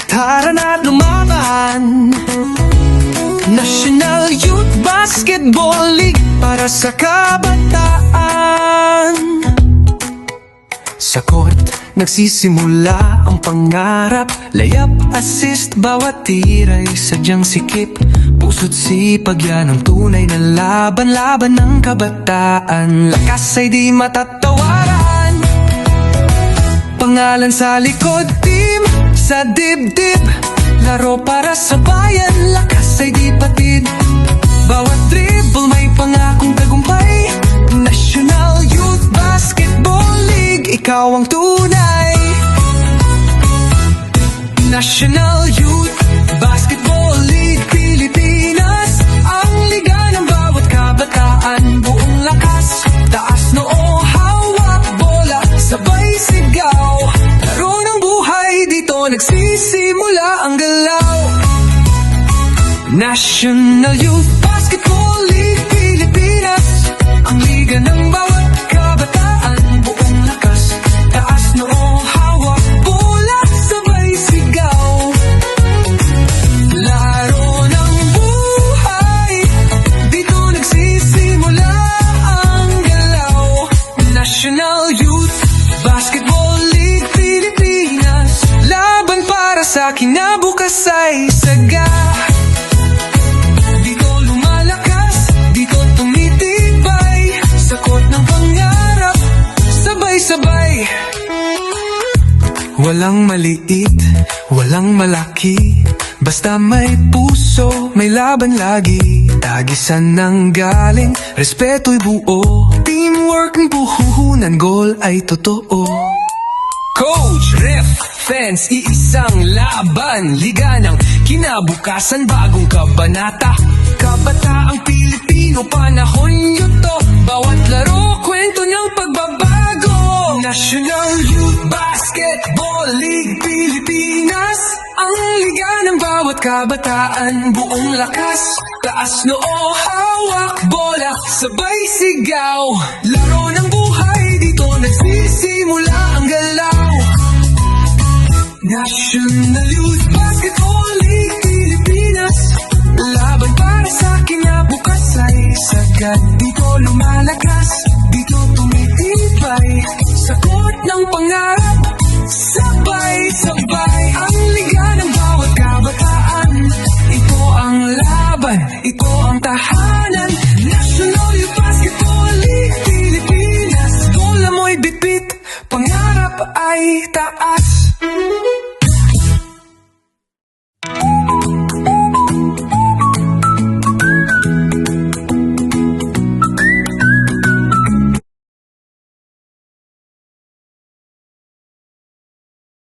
Tara na't lumaban. National Youth Basketball League para sa kabataan. Sa court, nagsisimula ang pangarap. Layup, assist, bawat tiray sadyang sikip. Puso't sipag yan ang tunay na laban. Laban ng kabataan, lakas ay di matatawaran. Pangalan sa likod, team sa dibdib. Laro para sa bayan, lakas ay di patid. Bawat dribble may pangakong tagumpay. National Youth Basketball League, ikaw ang tunay. National Youth Basketball League Pilipinas, ang liga ng bawat kabataan. Buong lakas, taas noo, hawak bola, sabay sigaw. Laro ng buhay, dito nagsisimula ang galaw. National Youth Basketball League Pilipinas, ang liga ng bawat kabataan. Buong lakas, taas noo, hawak bola, sabay sigaw. Laro ng buhay, dito nagsisimula ang galaw. National Youth Basketball League Pilipinas, laban para sa kinabukasay saga. Dito lumalakas, dito tumitibay, sa court ng pangarap, sabay-sabay. Walang maliit, walang malaki, basta may puso, may laban lagi. Tagisan ng galing, respeto'y buo, teamwork ang puhuhunan, goal ay totoo. Coach, ref, fans, iisang laban. Liga ng kinabukasan, bagong kabanata. Kabataang Pilipino, panahon nyo to. Bawat laro, kwento niyang pagbabago. National Youth Basketball League Pilipinas, ang liga ng bawat kabataan. Buong lakas, taas noo, hawak bola, sabay sigaw. Laro ng buhay, dito nagsisimula ang galaw. National Youth Basketball League Pilipinas, laban para sa kinabukasay sagad. Dito lumalakas, dito tumitibay, sa court ng pangarap, sabay